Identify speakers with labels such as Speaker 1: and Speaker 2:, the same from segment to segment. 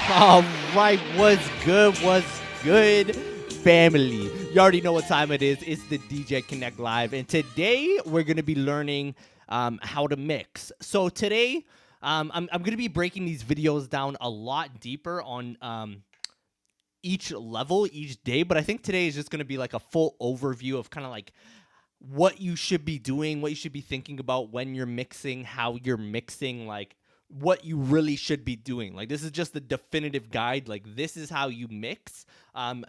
Speaker 1: All right, what's good, family? You already know what time it is. It's the DJ Connect Live, and today we're gonna be learning how to mix. So today, I'm gonna be breaking these videos down a lot deeper on each level each day, but I think today is just gonna be like a full overview of kind of like what you should be doing, what you should be thinking about when you're mixing, how you're mixing, like what you really should be doing. Like this is just the definitive guide. Like this is how you mix.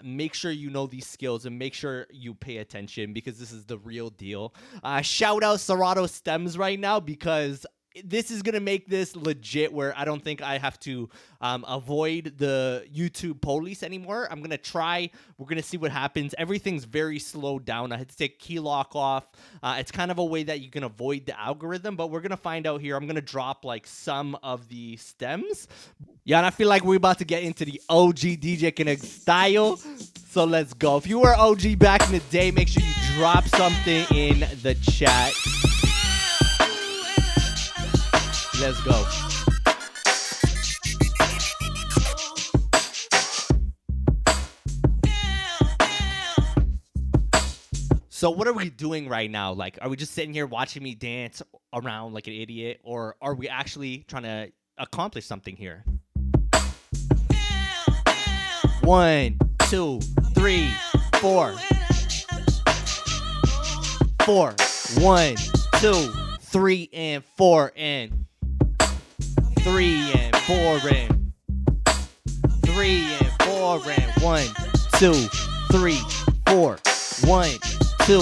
Speaker 1: Make sure you know these skills and make sure you pay attention because this is the real deal. Shout out Serato Stems right now because this is gonna make this legit where I don't think I have to avoid the YouTube police anymore. I'm gonna try. We're gonna see what happens. Everything's very slowed down. I had to take key lock off. It's kind of a way that you can avoid the algorithm, but we're gonna find out here. I'm gonna drop like some of the stems. Yeah, and I feel like we're about to get into the OG DJ Connect style. So let's go. If you were OG back in the day, make sure you drop something in the chat. Let's go. So what are we doing right now? Like, are we just sitting here watching me dance around like an idiot, or are we actually trying to accomplish something here? 1, 2, 3, 4. 4. 1, 2, 3, and 4, and 3 and 4 and 3 and 4 and 1, 2, 3, 4. 1, 2,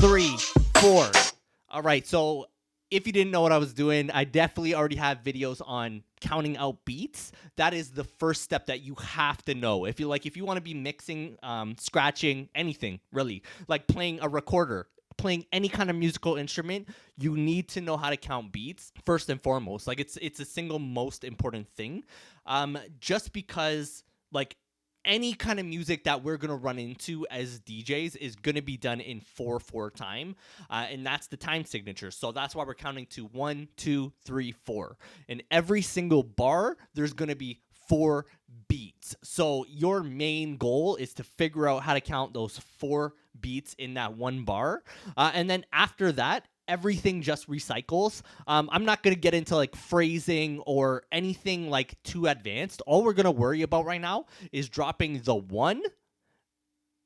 Speaker 1: 3, 4. All right, so if you didn't know what I was doing, I definitely already have videos on counting out beats. That is the first step that you have to know. If you want to be mixing, scratching, anything really, like playing a recorder, playing any kind of musical instrument, you need to know how to count beats first and foremost. Like it's a single most important thing. Just because like any kind of music that we're gonna run into as DJs is gonna be done in 4/4 time, and that's the time signature. So that's why we're counting to 1, 2, 3, 4. In every single bar, there's gonna be 4 beats. So your main goal is to figure out how to count those 4 beats in that one bar, and then after that, everything just recycles. I'm not gonna get into like phrasing or anything like too advanced. All we're gonna worry about right now is dropping the 1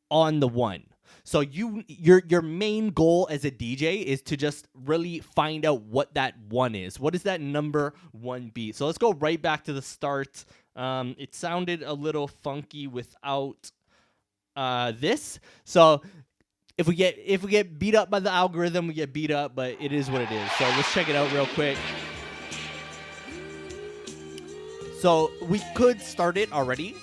Speaker 1: on the 1. So your main goal as a DJ is to just really find out what that 1 is. What is that number 1 beat? So let's go right back to the start. It sounded a little funky without this. So if we get beat up by the algorithm, we get beat up, but it is what it is. So let's check it out real quick. So we could start it already,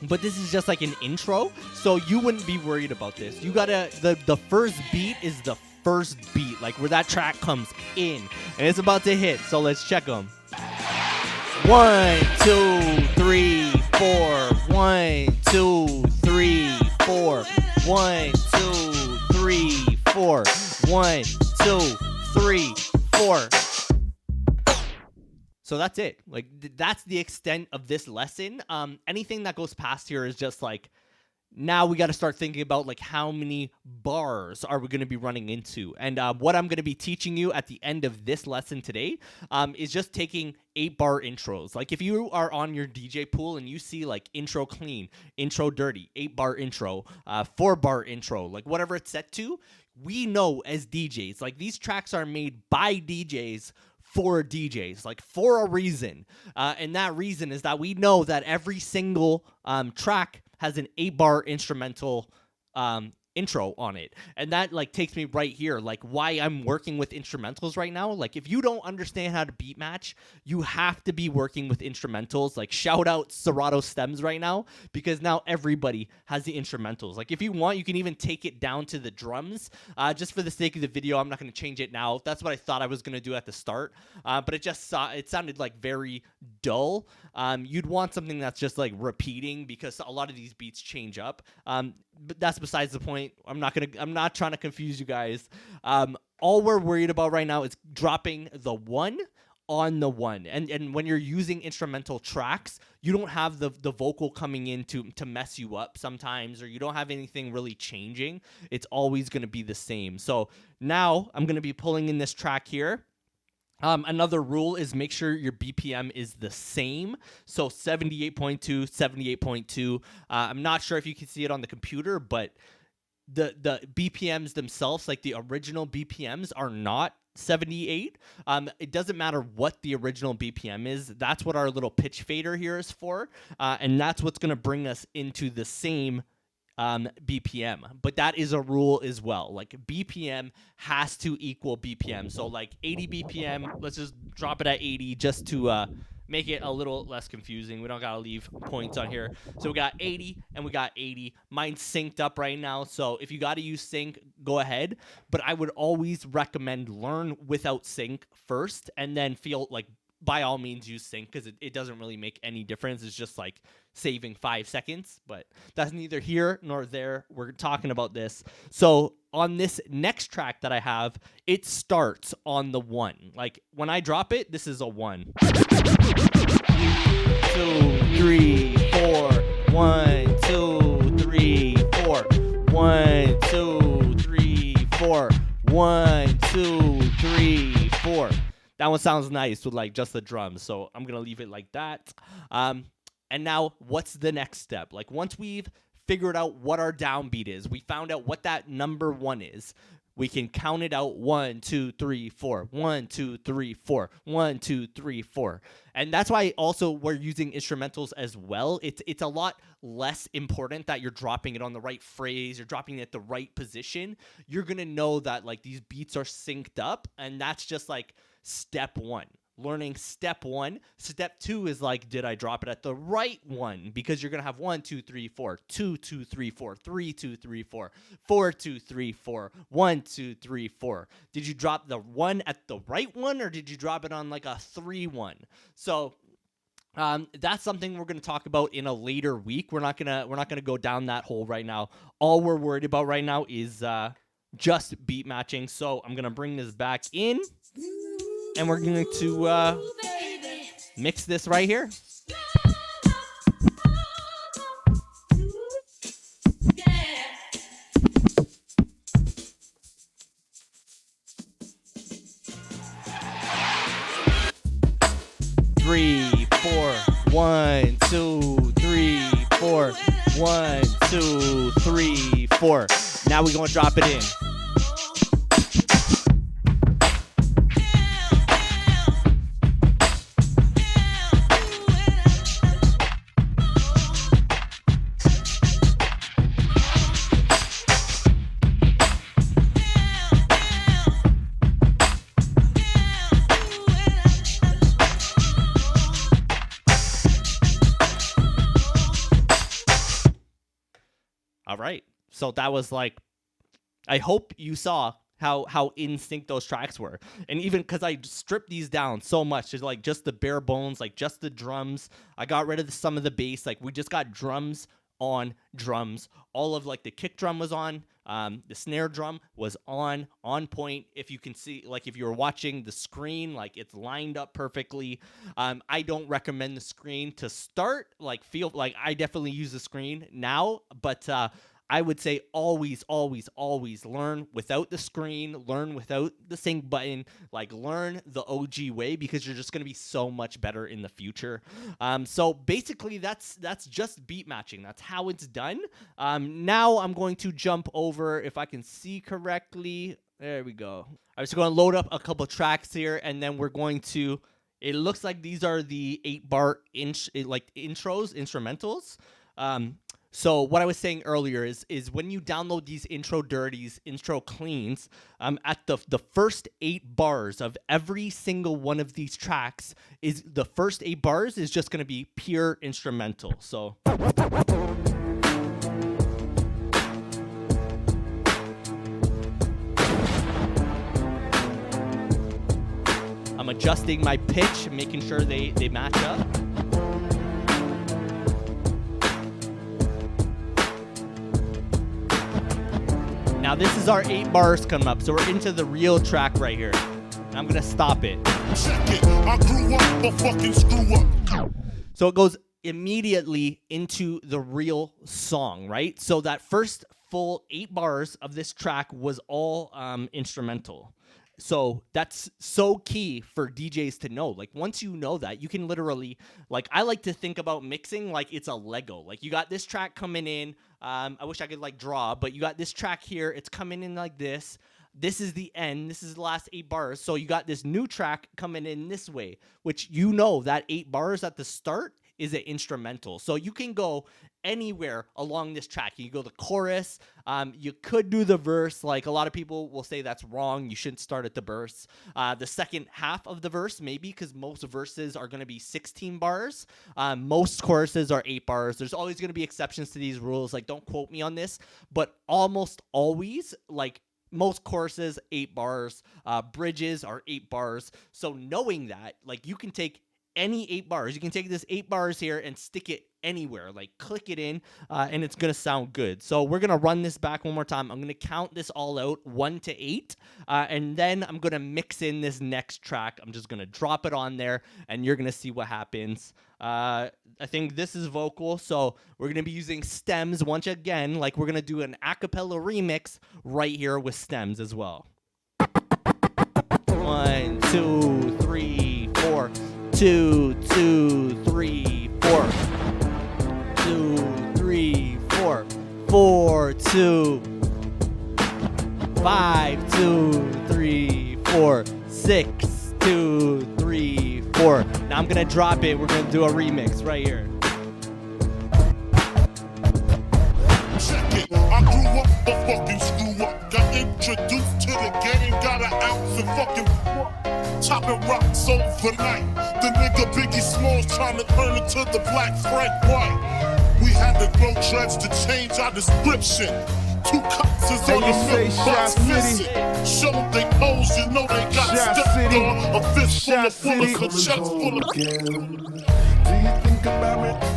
Speaker 1: but this is just like an intro, so you wouldn't be worried about this. You gotta, the first beat is the first beat, like where that track comes in, and it's about to hit, so let's check them. 1, 2, 3, 4. 1, 2, 3, 4. 1, 2, 3, 4. 1, 2, 3, 4. So that's it. Like that's the extent of this lesson. Anything that goes past here is just like, now we got to start thinking about like how many bars are we going to be running into. And what I'm going to be teaching you at the end of this lesson today is just taking 8-bar intros. Like if you are on your DJ pool and you see like intro clean, intro dirty, 8-bar intro, 4-bar intro, like whatever it's set to, we know as DJs, like these tracks are made by DJs for DJs, like for a reason. And that reason is that we know that every single track has an 8-bar instrumental intro on it. And that like takes me right here, like why I'm working with instrumentals right now. Like if you don't understand how to beat match, you have to be working with instrumentals. Like shout out Serato Stems right now, because now everybody has the instrumentals. Like if you want, you can even take it down to the drums. Just for the sake of the video, I'm not going to change it now. That's what I thought I was going to do at the start, but it sounded like very dull. You'd want something that's just like repeating, because a lot of these beats change up. But that's besides the point. I'm not trying to confuse you guys. All we're worried about right now is dropping the 1 on the 1. And when you're using instrumental tracks, you don't have the vocal coming in to mess you up sometimes, or you don't have anything really changing. It's always going to be the same. So now I'm going to be pulling in this track here. Another rule is make sure your BPM is the same. So 78.2, 78.2. I'm not sure if you can see it on the computer, but the BPMs themselves, like the original BPMs, are not 78. It doesn't matter what the original BPM is. That's what our little pitch fader here is for, and that's what's going to bring us into the same BPM. But that is a rule as well. Like BPM has to equal BPM. So like 80 BPM, let's just drop it at 80 just to make it a little less confusing. We don't gotta leave points on here. So we got 80 and we got 80. Mine's synced up right now, so if you gotta use sync, go ahead. But I would always recommend learn without sync first, and then feel like by all means use sync, because it doesn't really make any difference. It's just like saving 5 seconds, but that's neither here nor there. We're talking about this. So on this next track that I have, it starts on the 1. Like when I drop it, this is a 1. 2, 3, 4. 1, 2, 3, 4. 1, 2, 3, 4. 1, 2, 3, 4. That one sounds nice with like just the drums, so I'm gonna leave it like that. And now, what's the next step? Like once we've figured out what our downbeat is, we found out what that number 1 is, we can count it out 1, 2, 3, 4. 1, 2, 3, 4. 1, 2, 3, 4. And that's why also we're using instrumentals as well. It's a lot less important that you're dropping it on the right phrase, you're dropping it at the right position. You're gonna know that like these beats are synced up, and that's just like step 1. Learning step 1. Step 2 is like, did I drop it at the right one? Because you're gonna have 1, 2, 3, 4, 2, 2, 3, 4, 3, 2, 3, 4, 4, 2, 3, 4, 1, 2, 3, 4. Did you drop the 1 at the right one, or did you drop it on like a 3-1? So that's something we're going to talk about in a later week. We're not gonna go down that hole right now. All we're worried about right now is just beat matching. So I'm gonna bring this back in, and we're going to mix this right here. Three, 4, 1, 2, 3, 4. 1, 2, 3, 4. Now we're gonna drop it in. All right. So that was like, I hope you saw how in sync those tracks were. And even because I stripped these down so much, it's like just the bare bones, like just the drums. I got rid of some of the bass. Like we just got drums on drums. All of like the kick drum was on. The snare drum was on point. If you can see, like if you're watching the screen, like it's lined up perfectly. I don't recommend the screen to start. Like feel like I definitely use the screen now, but I would say always learn without the screen, learn without the sync button, like learn the OG way, because you're just going to be so much better in the future. So basically that's just beat matching. That's how it's done. Now I'm going to jump over, if I can see correctly. There we go. I'm just going to load up a couple tracks here, and then we're going to, it looks like these are the 8-bar instrumentals. So what I was saying earlier is when you download these intro dirties, intro cleans, at the first 8 bars of every single one of these tracks, is the first 8 bars is just going to be pure instrumental. So I'm adjusting my pitch, making sure they match up. Now this is our 8 bars coming up, so we're into the real track right here. and I'm gonna stop it.
Speaker 2: Check it. I grew up a fucking screw up.
Speaker 1: So it goes immediately into the real song, right? So that first full 8 bars of this track was all instrumental. So that's so key for DJs to know. Like once you know that, you can literally, like I like to think about mixing like it's a Lego. Like you got this track coming in. I wish I could like draw, but you got this track here. It's coming in like this. This is the end. This is the last 8 bars. So you got this new track coming in this way, which you know that 8 bars at the start is an instrumental. So you can go anywhere along this track. You can go the chorus. You could do the verse. Like a lot of people will say that's wrong. You shouldn't start at the verse. The second half of the verse, maybe, because most verses are going to be 16 bars. Most choruses are 8 bars. There's always going to be exceptions to these rules. Like don't quote me on this, but almost always, like most choruses, 8 bars. Bridges are 8 bars. So knowing that, like you can take any 8 bars. You can take this 8 bars here and stick it anywhere, like click it in, and it's gonna sound good. So we're gonna run this back one more time. I'm gonna count this all out 1 to 8, and then I'm gonna mix in this next track. I'm just gonna drop it on there, and you're gonna see what happens. I think this is vocal, so we're gonna be using stems once again. Like we're gonna do an a cappella remix right here with stems as well. 1, 2, 3, 4. 2, 2, 3, 4. 2, 3, 4. 4, 2. 5, 2, 3, 4. 6, 2, 3, 4. Now I'm gonna drop it. We're gonna do a remix right here.
Speaker 2: Check it. I grew up a fucking screw up. Got introduced to the game. Got an ounce of fucking chopping rocks overnight. The nigga Biggie Smalls trying to turn into the Black Frank White. We had to grow dreads to change our description. 2 cops is on the milk box missing. Show them they pose, you know they got stepped on. A fist full of bullets, a chest full of... Do you think about me?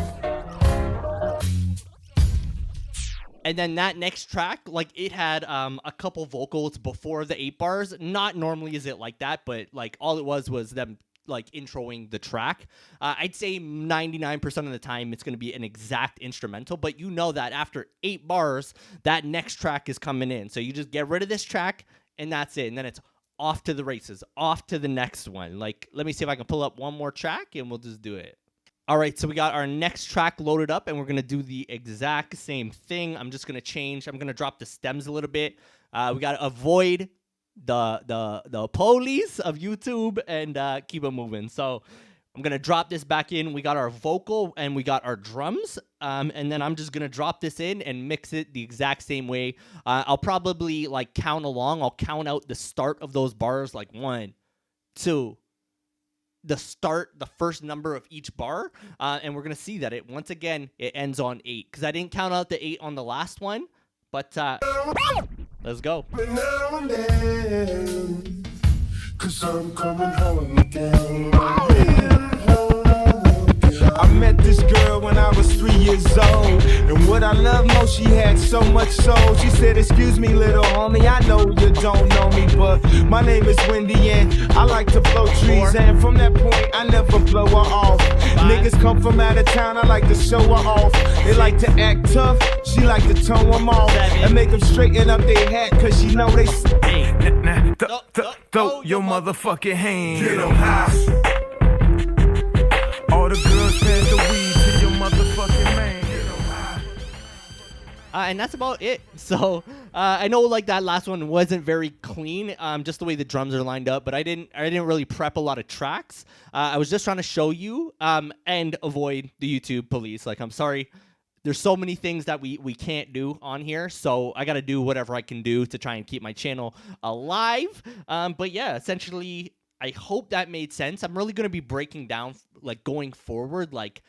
Speaker 1: And then that next track, like it had a couple vocals before the 8 bars. Not normally is it like that, but like all it was them like introing the track. I'd say 99% of the time it's going to be an exact instrumental, but you know that after 8 bars, that next track is coming in. So you just get rid of this track and that's it. And then it's off to the races, off to the next one. Like, let me see if I can pull up one more track and we'll just do it. All right, so we got our next track loaded up, and we're going to do the exact same thing. I'm just going to change. I'm going to drop the stems a little bit. We got to avoid the police of YouTube and keep it moving. So I'm going to drop this back in. We got our vocal, and we got our drums, and then I'm just going to drop this in and mix it the exact same way. I'll probably, like, count along. I'll count out the start of those bars, like 1, 2, the first number of each bar, and we're gonna see that it once again it ends on 8 because I didn't count out the 8 on the last one, but let's go.
Speaker 2: Cause I'm coming home again.
Speaker 3: I met this girl when I was 3 years old, and what I love most, she had so much soul. She said, excuse me, little homie, I know you don't know me, but my name is Wendy, and I like to blow trees, and from that point, I never blow her off. Niggas come from out of town, I like to show her off. They like to act tough, she like to tone them off, and make them straighten up their hat, cause she know they throw your motherfucking hand.
Speaker 2: Get 'em high.
Speaker 3: All the girls pass the weed to your motherfucking man.
Speaker 1: And that's about it. So I know like that last one wasn't very clean, just the way the drums are lined up. But I didn't really prep a lot of tracks. I was just trying to show you and avoid the YouTube police. Like, I'm sorry, there's so many things that we can't do on here. So I got to do whatever I can do to try and keep my channel alive. But yeah, essentially, I hope that made sense. I'm really going to be breaking down, like, going forward, like,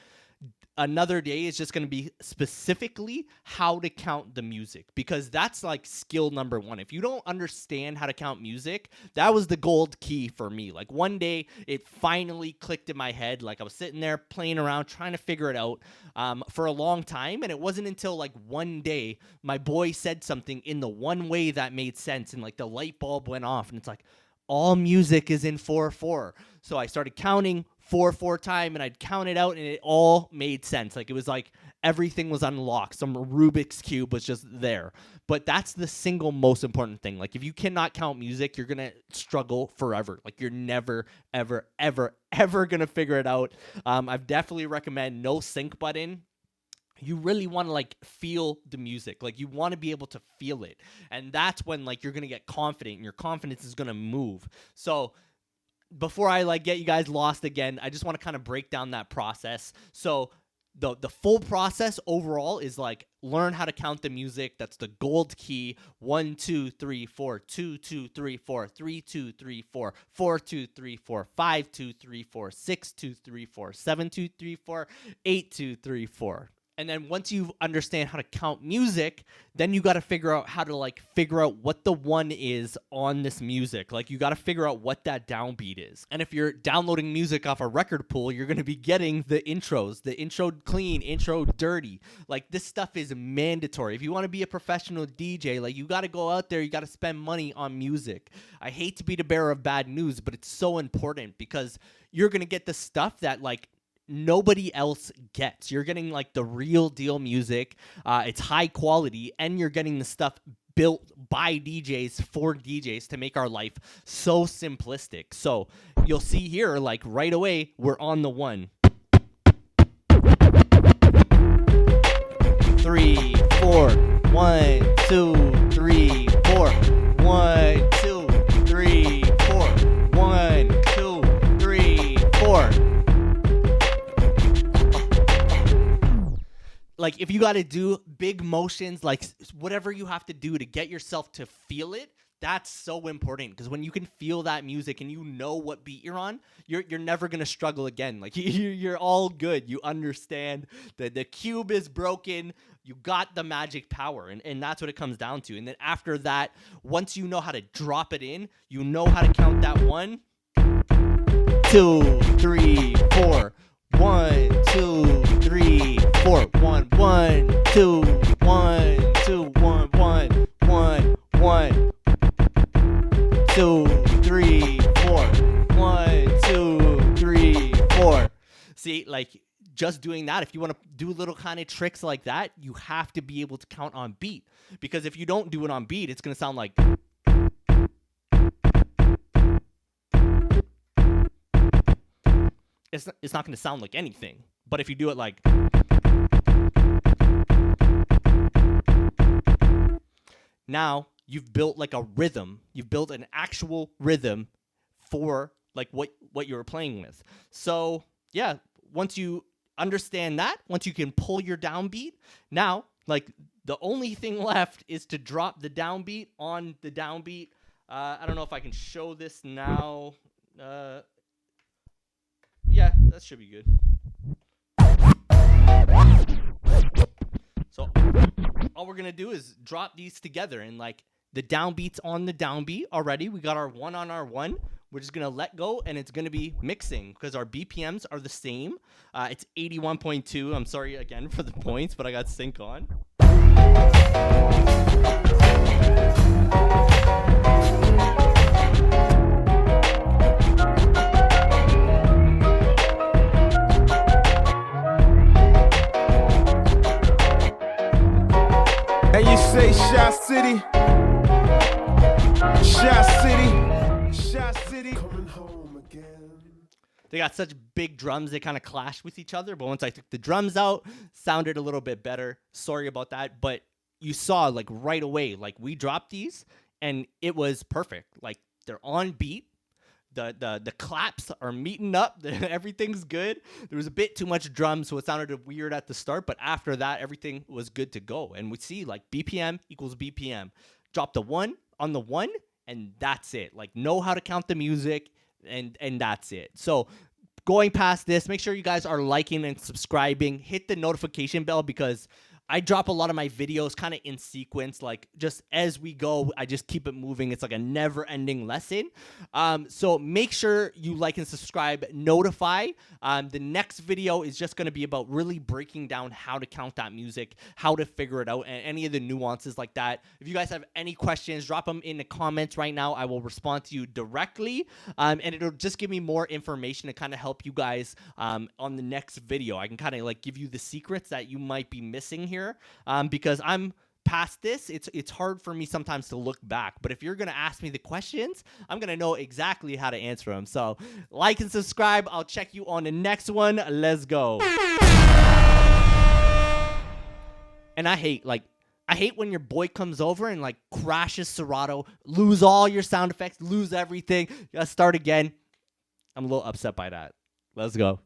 Speaker 1: another day is just going to be specifically how to count the music, because that's like skill number 1. If you don't understand how to count music, that was the gold key for me. Like, one day it finally clicked in my head. Like, I was sitting there playing around trying to figure it out for a long time, and it wasn't until like one day my boy said something in the one way that made sense, and like the light bulb went off, and it's like, all music is in 4/4. So I started counting 4/4 time, and I'd count it out, and it all made sense. Like, it was like everything was unlocked. Some Rubik's Cube was just there. But that's the single most important thing. Like, if you cannot count music, you're going to struggle forever. Like, you're never, ever, ever, ever going to figure it out. I've definitely recommend no sync button. You really want to like feel the music. Like, you want to be able to feel it. And that's when like you're going to get confident, and your confidence is going to move. So before I like get you guys lost again, I just want to kind of break down that process. So the full process overall is like learn how to count the music. That's the gold key. 1 2 3 4 2 2 3 4 3 2 3 4 4 2 3 4 5 2 3 4 6 2 3 4 7 2 3 4 8 2 3 4. And then once you understand how to count music, then you got to figure out how to like figure out what the one is on this music. Like, you got to figure out what that downbeat is. And if you're downloading music off a record pool, you're going to be getting the intros, the intro clean, intro dirty. Like, this stuff is mandatory. If you want to be a professional DJ, like, you got to go out there, you got to spend money on music. I hate to be the bearer of bad news, but it's so important because you're going to get the stuff that like nobody else gets. You're getting like the real deal music. It's high quality, and you're getting the stuff built by DJs for DJs to make our life so simplistic. So you'll see here, like right away, we're on the 1. 3 4 1 2 3 4 1 2 3 4 1 2 3 4. Like, if you got to do big motions, like whatever you have to do to get yourself to feel it, that's so important. Because when you can feel that music and you know what beat you're on, you're never going to struggle again. Like, you're all good. You understand that the cube is broken. You got the magic power. And that's what it comes down to. And then after that, once you know how to drop it in, you know how to count that 1, 2, 3, 4. 1 2 3 4 1 1 2 1 2 1 1 1 1 2 3 4 1 2 3 4. See, like, just doing that, if you want to do little kind of tricks like that, you have to be able to count on beat. Because if you don't do it on beat, it's going to sound like it's not going to sound like anything. But if you do it like now, you've built like a rhythm. You've built an actual rhythm for like what you were playing with. So yeah, once you understand that, once you can pull your downbeat, now like the only thing left is to drop the downbeat on the downbeat. I don't know if I can show this now. Yeah, that should be good. So all we're going to do is drop these together, and like the downbeat's on the downbeat already. We got our 1 on our 1. We're just going to let go, and it's going to be mixing because our BPMs are the same. It's 81.2. I'm sorry again for the points, but I got sync on.
Speaker 3: And you say Shot City, Shot City, Shot City. Coming home again.
Speaker 1: They got such big drums, they kind of clash with each other. But once I took the drums out, sounded a little bit better. Sorry about that. But you saw like right away, like we dropped these and it was perfect. Like they're on beat. The claps are meeting up. Everything's good. There was a bit too much drum, so it sounded weird at the start. But after that, everything was good to go. And we see like BPM equals BPM. Drop the 1 on the 1, and that's it. Like, know how to count the music, and that's it. So going past this, make sure you guys are liking and subscribing. Hit the notification bell because I drop a lot of my videos kind of in sequence, like just as we go, I just keep it moving. It's like a never ending lesson. So make sure you like and subscribe, notify. The next video is just going to be about really breaking down how to count that music, how to figure it out, and any of the nuances like that. If you guys have any questions, drop them in the comments right now. I will respond to you directly, and it'll just give me more information to kind of help you guys on the next video. I can kind of like give you the secrets that you might be missing here. Because I'm past this, it's hard for me sometimes to look back. But if you're gonna ask me the questions, I'm gonna know exactly how to answer them. So like and subscribe. I'll check you on the next one. Let's go. And I hate when your boy comes over and like crashes Serato, lose all your sound effects, lose everything. You gotta start again. I'm a little upset by that. Let's go.